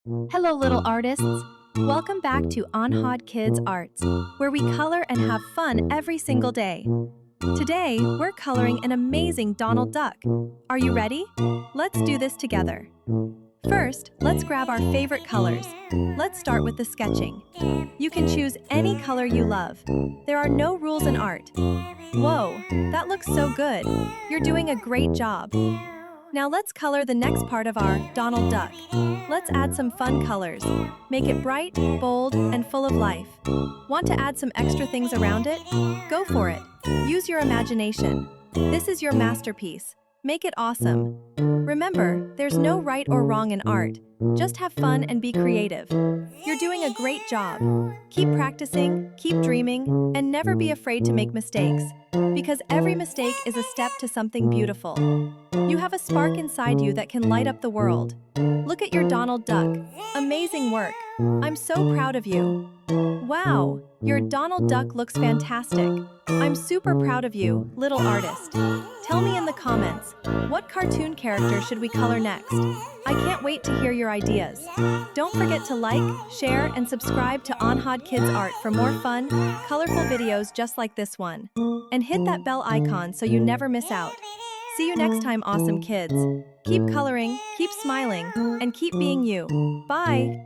Hello, little artists. Welcome back to On Hod Kids Arts, where we color and have fun every single day. Today, we're coloring an amazing Donald Duck. Are you ready? Let's do this together. First, let's grab our favorite colors. Let's start with the sketching. You can choose any color you love. There are no rules in art. Whoa, that looks so good. You're doing a great job. Now let's color the next part of our Donald Duck. Let's add some fun colors. Make it bright, bold, and full of life. Want to add some extra things around it? Go for it. Use your imagination. This is your masterpiece. Make it awesome. Remember, there's no right or wrong in art. Just have fun and be creative. You're doing a great job. Keep practicing, keep dreaming, and never be afraid to make mistakes. Because every mistake is a step to something beautiful. You have a spark inside you that can light up the world. Look at your Donald Duck. Amazing work. I'm so proud of you. Wow, your Donald Duck looks fantastic. I'm super proud of you, little artist. Tell me in the comments, what cartoon character should we color next? I can't wait to hear your ideas. Don't forget to like, share, and subscribe to On Hod Kids Art for more fun, colorful videos just like this one. And hit that bell icon so you never miss out. See you next time, awesome kids. Keep coloring, keep smiling, and keep being you. Bye!